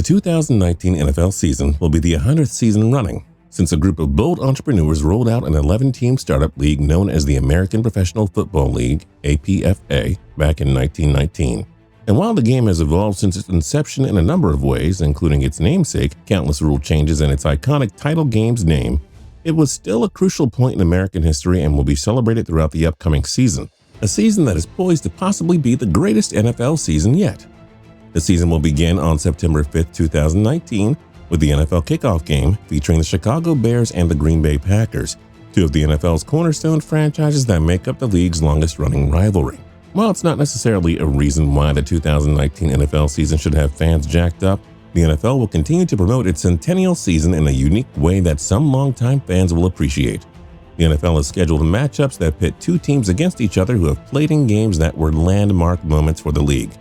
The 2019 NFL season will be the 100th season running since a group of bold entrepreneurs rolled out an 11-team startup league known as the American Professional Football League, APFA, back in 1919. And while the game has evolved since its inception in a number of ways, including its namesake, countless rule changes, and its iconic title game's name, it was still a crucial point in American history and will be celebrated throughout the upcoming season, a season that is poised to possibly be the greatest NFL season yet. The season will begin on September 5, 2019, with the NFL kickoff game featuring the Chicago Bears and the Green Bay Packers, two of the NFL's cornerstone franchises that make up the league's longest-running rivalry. While it's not necessarily a reason why the 2019 NFL season should have fans jacked up, the NFL will continue to promote its centennial season in a unique way that some longtime fans will appreciate. The NFL has scheduled matchups that pit two teams against each other who have played in games that were landmark moments for the league.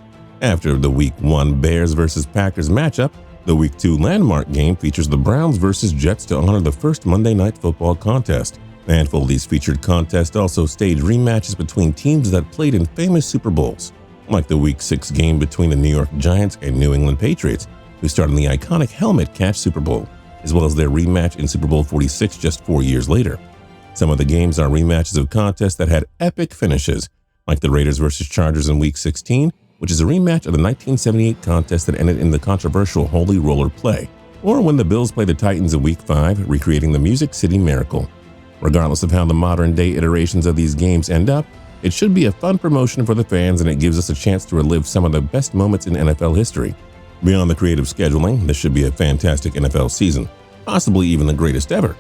After the Week 1 Bears vs. Packers matchup, the Week 2 landmark game features the Browns vs. Jets to honor the first Monday Night Football contest. A handful of these featured contests also stage rematches between teams that played in famous Super Bowls, like the Week 6 game between the New York Giants and New England Patriots, who starred in the iconic Helmet Catch Super Bowl, as well as their rematch in Super Bowl 46 just 4 years later. Some of the games are rematches of contests that had epic finishes, like the Raiders vs. Chargers in Week 16, which is a rematch of the 1978 contest that ended in the controversial Holy Roller play, or when the Bills play the Titans in Week 5, recreating the Music City Miracle. Regardless of how the modern-day iterations of these games end up, it should be a fun promotion for the fans, and it gives us a chance to relive some of the best moments in NFL history. Beyond the creative scheduling, this should be a fantastic NFL season, possibly even the greatest ever.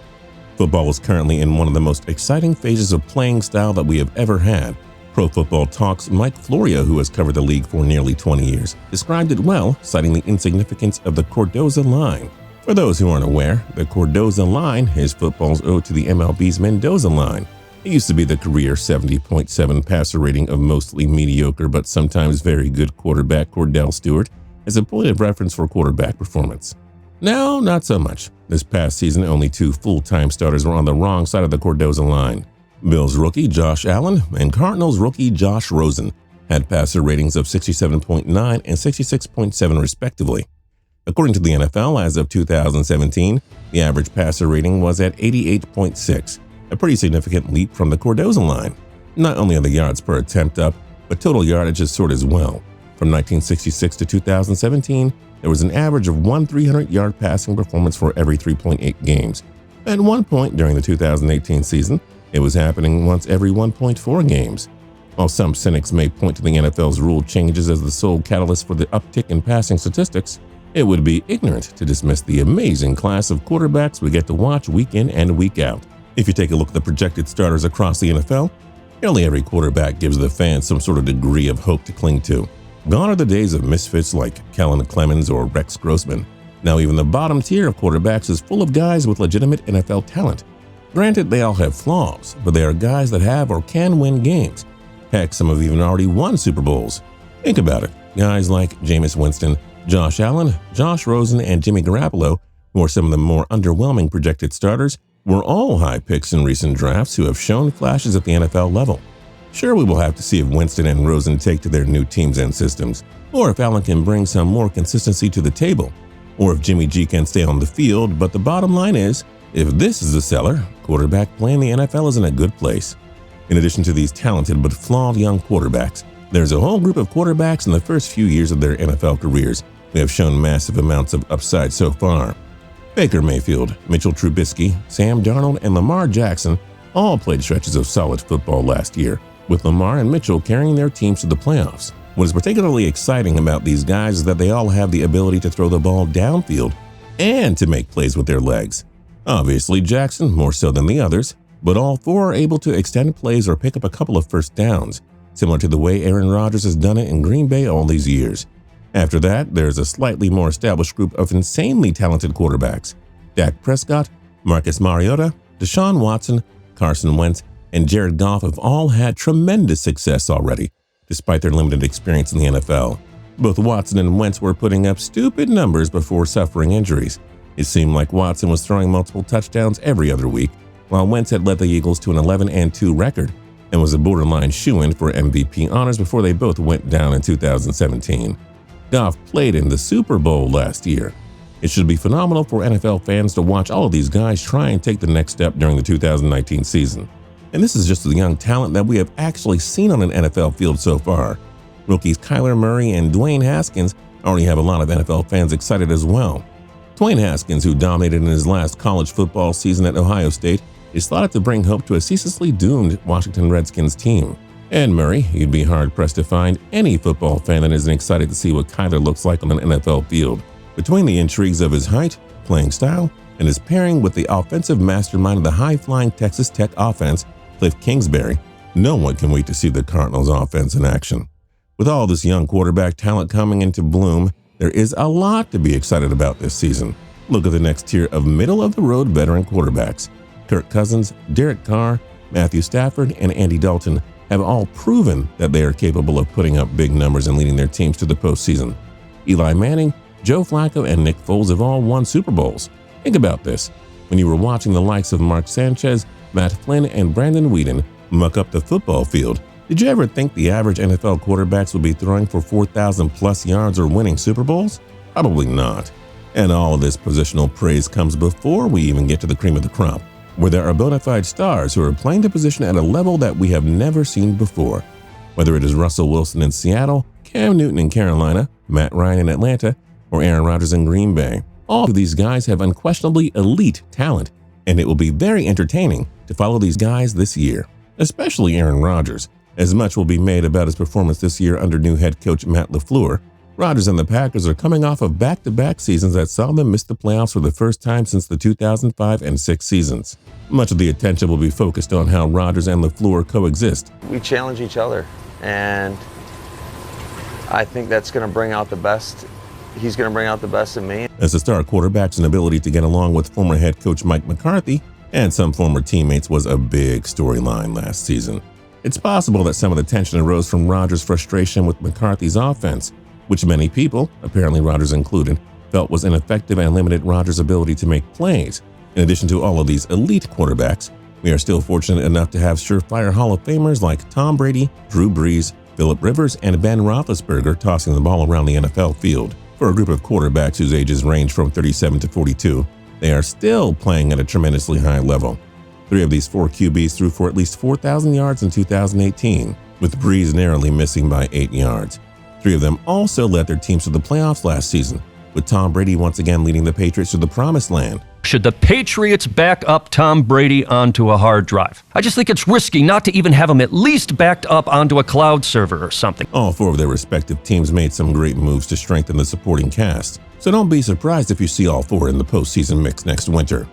Football is currently in one of the most exciting phases of playing style that we have ever had. Pro Football Talk's Mike Florio, who has covered the league for nearly 20 years, described it well, citing the insignificance of the Cardozo line. For those who aren't aware, the Cardozo line is football's ode to the MLB's Mendoza line. It used to be the career 70.7 passer rating of mostly mediocre but sometimes very good quarterback Cordell Stewart as a point of reference for quarterback performance. Now, not so much. This past season, only two full-time starters were on the wrong side of the Cardozo line. Bills rookie Josh Allen and Cardinals rookie Josh Rosen had passer ratings of 67.9 and 66.7 respectively. According to the NFL, as of 2017, the average passer rating was at 88.6, a pretty significant leap from the Cardozo line. Not only are the yards per attempt up, but total yardage has soared as well. From 1966 to 2017, there was an average of one 300-yard passing performance for every 3.8 games. At one point during the 2018 season, it was happening once every 1.4 games. While some cynics may point to the NFL's rule changes as the sole catalyst for the uptick in passing statistics, it would be ignorant to dismiss the amazing class of quarterbacks we get to watch week in and week out. If you take a look at the projected starters across the NFL, nearly every quarterback gives the fans some sort of degree of hope to cling to. Gone are the days of misfits like Kellen Clemens or Rex Grossman. Now even the bottom tier of quarterbacks is full of guys with legitimate NFL talent. Granted, they all have flaws, but they are guys that have or can win games. Heck, some have even already won Super Bowls. Think about it. Guys like Jameis Winston, Josh Allen, Josh Rosen, and Jimmy Garoppolo, who are some of the more underwhelming projected starters, were all high picks in recent drafts who have shown flashes at the NFL level. Sure, we will have to see if Winston and Rosen take to their new teams and systems, or if Allen can bring some more consistency to the table, or if Jimmy G can stay on the field, but the bottom line is, if this is a seller, quarterback play in the NFL is in a good place. In addition to these talented but flawed young quarterbacks, there's a whole group of quarterbacks in the first few years of their NFL careers who have shown massive amounts of upside so far. Baker Mayfield, Mitchell Trubisky, Sam Darnold, and Lamar Jackson all played stretches of solid football last year, with Lamar and Mitchell carrying their teams to the playoffs. What is particularly exciting about these guys is that they all have the ability to throw the ball downfield and to make plays with their legs. Obviously, Jackson more so than the others, but all four are able to extend plays or pick up a couple of first downs, similar to the way Aaron Rodgers has done it in Green Bay all these years. After that, there's a slightly more established group of insanely talented quarterbacks. Dak Prescott, Marcus Mariota, Deshaun Watson, Carson Wentz, and Jared Goff have all had tremendous success already, despite their limited experience in the NFL. Both Watson and Wentz were putting up stupid numbers before suffering injuries. It seemed like Watson was throwing multiple touchdowns every other week, while Wentz had led the Eagles to an 11-2 record and was a borderline shoo-in for MVP honors before they both went down in 2017. Goff played in the Super Bowl last year. It should be phenomenal for NFL fans to watch all of these guys try and take the next step during the 2019 season. And this is just the young talent that we have actually seen on an NFL field so far. Rookies Kyler Murray and Dwayne Haskins already have a lot of NFL fans excited as well. Dwayne Haskins, who dominated in his last college football season at Ohio State, is thought to bring hope to a ceaselessly doomed Washington Redskins team. And Murray, you'd be hard-pressed to find any football fan that isn't excited to see what Kyler looks like on an NFL field. Between the intrigues of his height, playing style, and his pairing with the offensive mastermind of the high-flying Texas Tech offense, Cliff Kingsbury, no one can wait to see the Cardinals' offense in action. With all this young quarterback talent coming into bloom, there is a lot to be excited about this season. Look at the next tier of middle-of-the-road veteran quarterbacks. Kirk Cousins, Derek Carr, Matthew Stafford, and Andy Dalton have all proven that they are capable of putting up big numbers and leading their teams to the postseason. Eli Manning, Joe Flacco, and Nick Foles have all won Super Bowls. Think about this. When you were watching the likes of Mark Sanchez, Matt Flynn, and Brandon Weeden muck up the football field, did you ever think the average NFL quarterbacks would be throwing for 4,000 plus yards or winning Super Bowls? Probably not. And all of this positional praise comes before we even get to the cream of the crop, where there are bona fide stars who are playing the position at a level that we have never seen before. Whether it is Russell Wilson in Seattle, Cam Newton in Carolina, Matt Ryan in Atlanta, or Aaron Rodgers in Green Bay, all of these guys have unquestionably elite talent, and it will be very entertaining to follow these guys this year, especially Aaron Rodgers, as much will be made about his performance this year under new head coach Matt LaFleur. Rodgers and the Packers are coming off of back-to-back seasons that saw them miss the playoffs for the first time since the 2005 and 6 seasons. Much of the attention will be focused on how Rodgers and LaFleur coexist. We challenge each other, and I think that's going to bring out the best. He's going to bring out the best in me. As the star quarterback's inability to get along with former head coach Mike McCarthy and some former teammates was a big storyline last season. It's possible that some of the tension arose from Rodgers' frustration with McCarthy's offense, which many people, apparently Rodgers included, felt was ineffective and limited Rodgers' ability to make plays. In addition to all of these elite quarterbacks, we are still fortunate enough to have surefire Hall of Famers like Tom Brady, Drew Brees, Phillip Rivers, and Ben Roethlisberger tossing the ball around the NFL field. For a group of quarterbacks whose ages range from 37 to 42, they are still playing at a tremendously high level. 3 of these 4 QBs threw for at least 4,000 yards in 2018, with Brees narrowly missing by 8 yards. 3 of them also led their teams to the playoffs last season, with Tom Brady once again leading the Patriots to the promised land. Should the Patriots back up Tom Brady onto a hard drive? I just think it's risky not to even have him at least backed up onto a cloud server or something. All 4 of their respective teams made some great moves to strengthen the supporting cast, so don't be surprised if you see all 4 in the postseason mix next winter.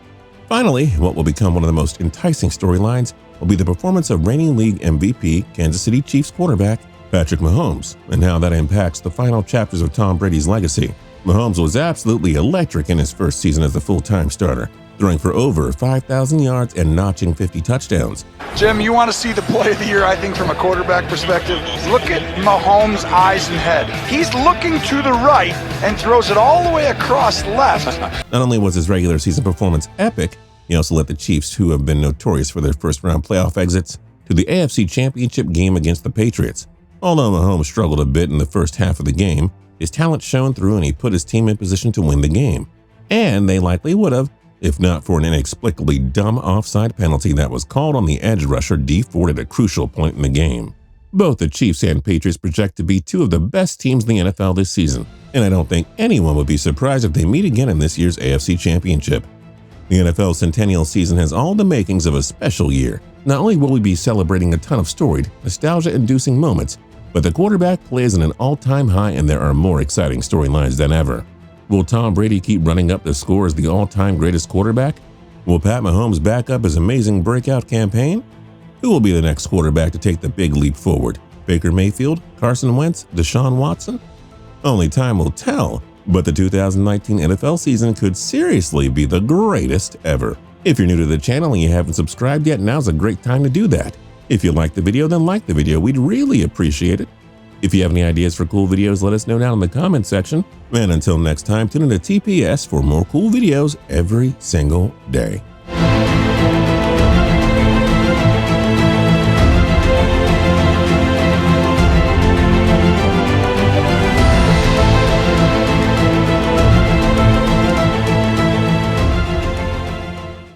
Finally, what will become one of the most enticing storylines will be the performance of reigning league MVP Kansas City Chiefs quarterback Patrick Mahomes, and how that impacts the final chapters of Tom Brady's legacy. Mahomes was absolutely electric in his first season as a full-time starter, throwing for over 5,000 yards and notching 50 touchdowns. Jim, you want to see the play of the year, I think, from a quarterback perspective? Look at Mahomes' eyes and head. He's looking to the right and throws it all the way across left. Not only was his regular season performance epic, he also led the Chiefs, who have been notorious for their first-round playoff exits, to the AFC Championship game against the Patriots. Although Mahomes struggled a bit in the first half of the game, his talent shone through and he put his team in position to win the game. And they likely would have, if not for an inexplicably dumb offside penalty that was called on the edge rusher Dee Ford at a crucial point in the game. Both the Chiefs and Patriots project to be 2 of the best teams in the NFL this season, and I don't think anyone would be surprised if they meet again in this year's AFC Championship. The NFL Centennial season has all the makings of a special year. Not only will we be celebrating a ton of storied, nostalgia-inducing moments, but the quarterback play is at an all-time high and there are more exciting storylines than ever. Will Tom Brady keep running up the score as the all-time greatest quarterback? Will Pat Mahomes back up his amazing breakout campaign? Who will be the next quarterback to take the big leap forward? Baker Mayfield, Carson Wentz, Deshaun Watson? Only time will tell, but the 2019 NFL season could seriously be the greatest ever. If you're new to the channel and you haven't subscribed yet, now's a great time to do that. If you liked the video, then like the video. We'd really appreciate it. If you have any ideas for cool videos, let us know down in the comment section. And until next time, tune in to TPS for more cool videos every single day.